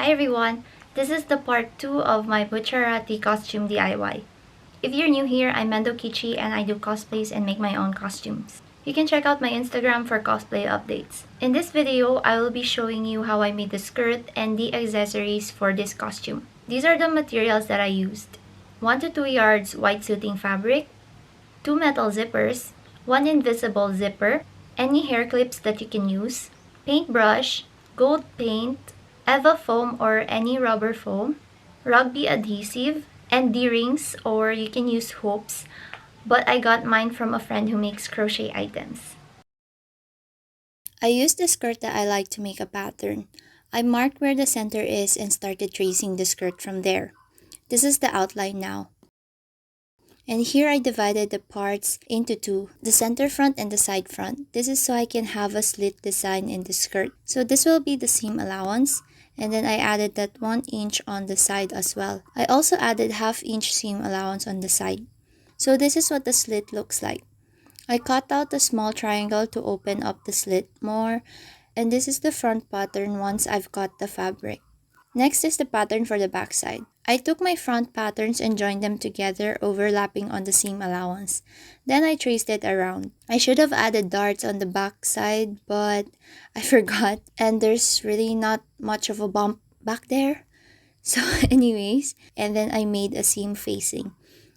Hi everyone! This is the part 2 of my Butcherati costume DIY. If you're new here, I'm Mendokichi and I do cosplays and make my own costumes. You can check out my Instagram for cosplay updates. In this video, I will be showing you how I made the skirt and the accessories for this costume. These are the materials that I used. 1 to 2 yards white suiting fabric, 2 metal zippers, 1 invisible zipper, any hair clips that you can use, paintbrush, gold paint, Eva foam or any rubber foam, rugby adhesive, and D-rings or you can use hoops, but I got mine from a friend who makes crochet items. I used the skirt that I like to make a pattern. I marked where the center is and started tracing the skirt from there. This is the outline now. And here I divided the parts into two, the center front and the side front. This is so I can have a slit design in the skirt. So this will be the seam allowance. And then I added that 1 inch on the side as well. I also added 1/2 inch seam allowance on the side. So this is what the slit looks like. I cut out a small triangle to open up the slit more. And this is the front pattern once I've cut the fabric. Next is the pattern for the back side. I took my front patterns and joined them together, overlapping on the seam allowance. Then I traced it around. I should have added darts on the back side, but I forgot. And there's really not much of a bump back there. So anyways, and then I made a seam facing.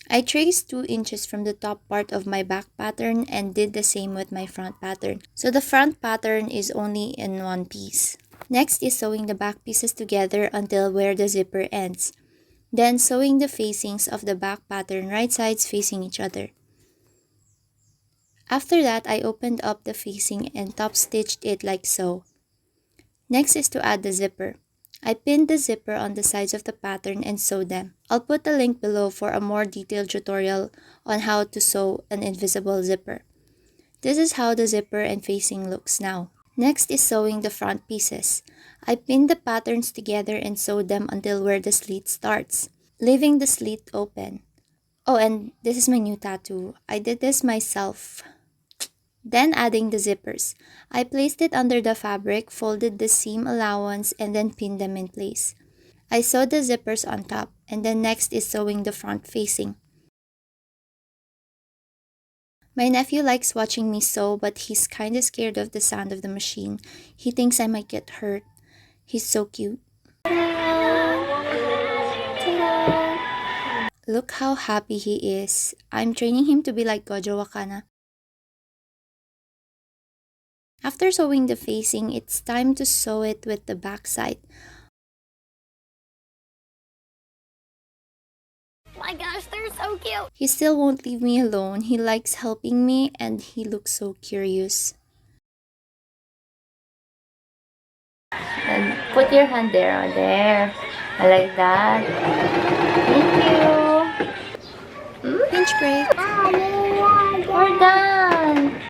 I traced 2 inches from the top part of my back pattern and did the same with my front pattern. So the front pattern is only in one piece. Next is sewing the back pieces together until where the zipper ends. Then sewing the facings of the back pattern right sides facing each other. After that, I opened up the facing and top stitched it like so. Next is to add the zipper. I pinned the zipper on the sides of the pattern and sewed them. I'll put a link below for a more detailed tutorial on how to sew an invisible zipper. This is how the zipper and facing looks now. Next is sewing the front pieces. I pinned the patterns together and sewed them until where the slit starts, leaving the slit open. Oh, and this is my new tattoo. I did this myself. Then adding the zippers. I placed it under the fabric, folded the seam allowance, and then pinned them in place. I sewed the zippers on top, and then next is sewing the front facing. My nephew likes watching me sew, but he's kinda scared of the sound of the machine. He thinks I might get hurt. He's so cute. Look how happy he is. I'm training him to be like Jojo. After sewing the facing, it's time to sew it with the back side. My gosh, they're so cute. He still won't leave me alone. He likes helping me and he looks so curious. And put your hand there. I like that. Thank you. Pinch break. We're done.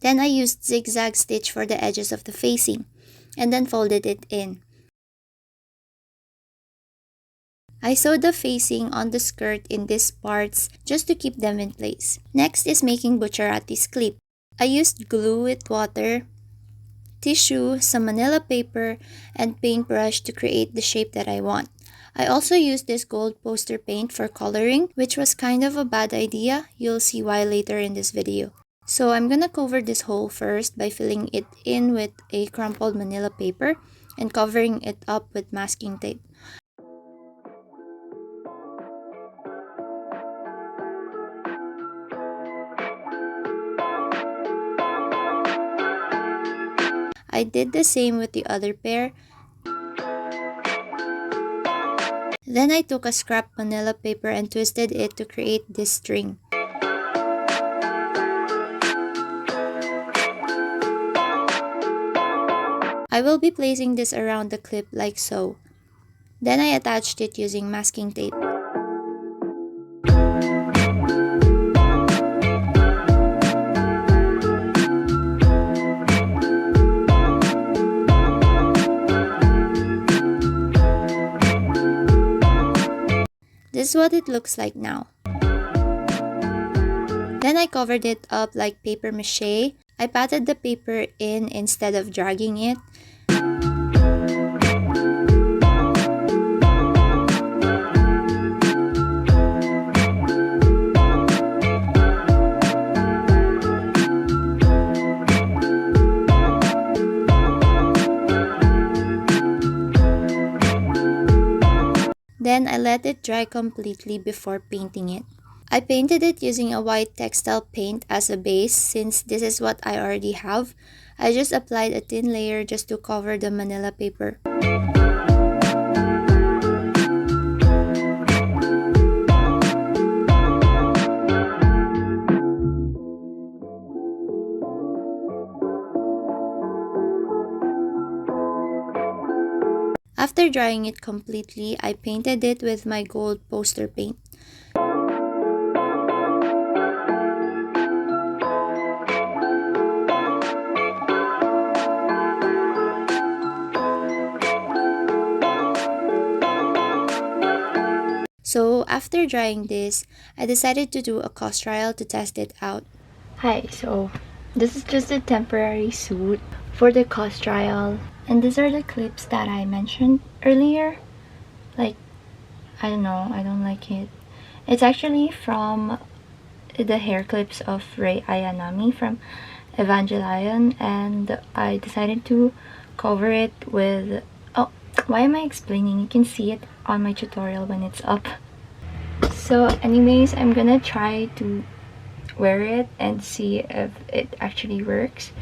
Then I used zigzag stitch for the edges of the facing and then folded it in. I sewed the facing on the skirt in these parts just to keep them in place. Next is making Bucciarati's clip. I used glue with water, tissue, some manila paper, and paintbrush to create the shape that I want. I also used this gold poster paint for coloring, which was kind of a bad idea. You'll see why later in this video. So I'm gonna cover this hole first by filling it in with a crumpled manila paper and covering it up with masking tape. I did the same with the other pair. Then I took a scrap manila paper and twisted it to create this string. I will be placing this around the clip like so. Then I attached it using masking tape. This is what it looks like now. Then I covered it up like paper mache. I patted the paper in instead of dragging it. let it dry completely before painting it. I painted it using a white textile paint as a base since this is what I already have. I just applied a thin layer just to cover the manila paper. After drying it completely, I painted it with my gold poster paint. So after drying this, I decided to do a cos trial to test it out. Hi, so this is just a temporary suit for the cos trial. And these are the clips that I mentioned earlier. Like, I don't know, I don't like it. It's actually from the hair clips of Ray Ayanami from Evangelion, and I decided to cover it with... Oh, why am I explaining? You can see it on my tutorial when it's up. So anyways, I'm gonna try to wear it and see if it actually works.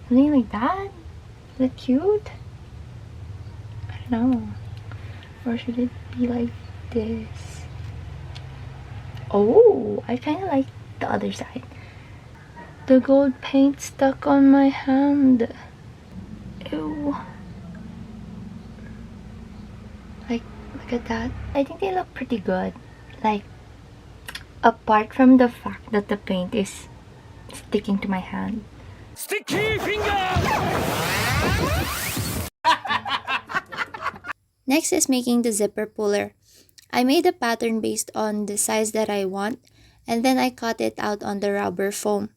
Something like that? Is it cute? I don't know. Or should it be like this? Oh, I kind of like the other side. The gold paint stuck on my hand. Ew. Like, look at that. I think they look pretty good. Like, apart from the fact that the paint is sticking to my hand. Sticky finger! Next is making the zipper puller. I made a pattern based on the size that I want, and then I cut it out on the rubber foam.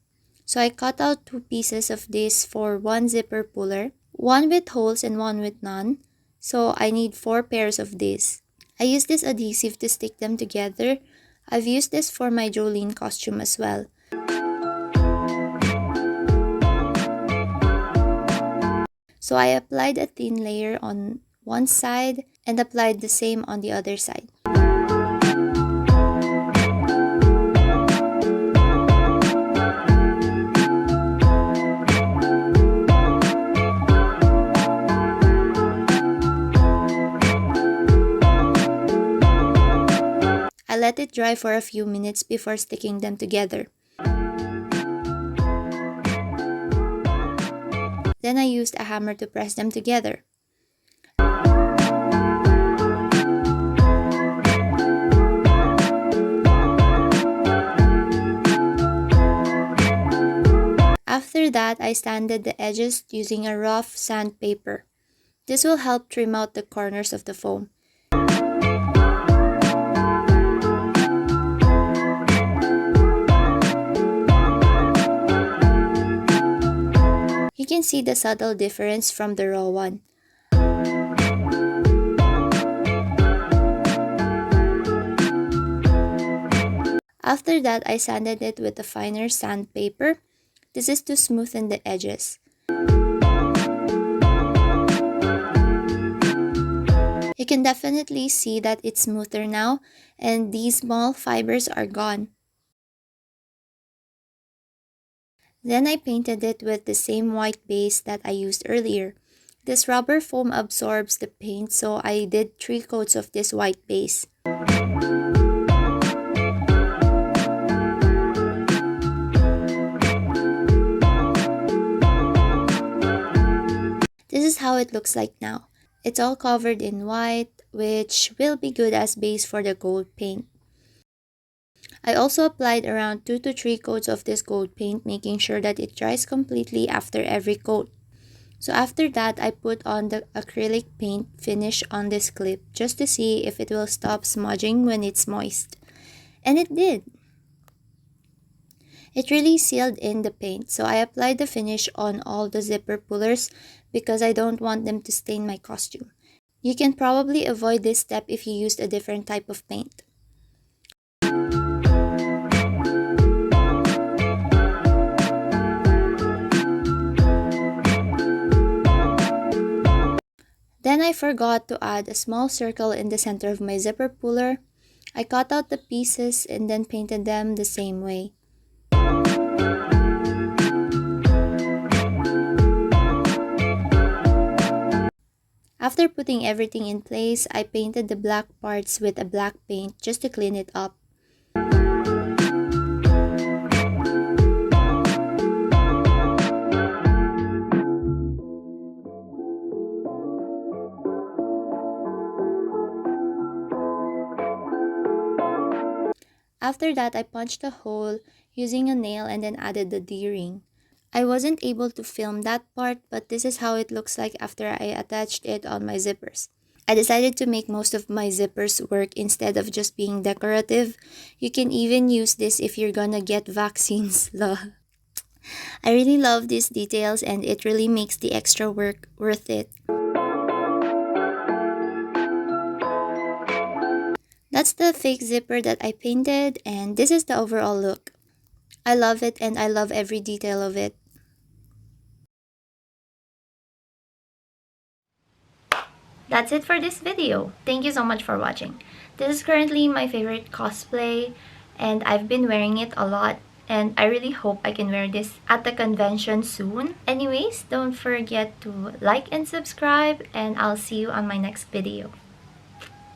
So I cut out 2 pieces of this for one zipper puller, one with holes and one with none. So I need 4 pairs of this. I use this adhesive to stick them together. I've used this for my Jolene costume as well. So I applied a thin layer on one side and applied the same on the other side. I let it dry for a few minutes before sticking them together. Then I used a hammer to press them together. After that, I sanded the edges using a rough sandpaper. This will help trim out the corners of the foam. You can see the subtle difference from the raw one. After that, I sanded it with a finer sandpaper. This is to smoothen the edges. You can definitely see that it's smoother now, and these small fibers are gone. Then I painted it with the same white base that I used earlier. This rubber foam absorbs the paint, so I did 3 coats of this white base. This is how it looks like now. It's all covered in white, which will be good as base for the gold paint. I also applied around 2 to 3 coats of this gold paint, making sure that it dries completely after every coat. So after that, I put on the acrylic paint finish on this clip just to see if it will stop smudging when it's moist. And it did. It really sealed in the paint, so I applied the finish on all the zipper pullers because I don't want them to stain my costume. You can probably avoid this step if you used a different type of paint. Then I forgot to add a small circle in the center of my zipper puller. I cut out the pieces and then painted them the same way. After putting everything in place, I painted the black parts with a black paint just to clean it up. After that, I punched a hole using a nail and then added the D-ring. I wasn't able to film that part, but this is how it looks like after I attached it on my zippers. I decided to make most of my zippers work instead of just being decorative. You can even use this if you're gonna get vaccines. I really love these details and it really makes the extra work worth it. That's the fake zipper that I painted, and this is the overall look. I love it and I love every detail of it. That's it for this video. Thank you so much for watching. This is currently my favorite cosplay and I've been wearing it a lot and I really hope I can wear this at the convention soon. Anyways, don't forget to like and subscribe and I'll see you on my next video.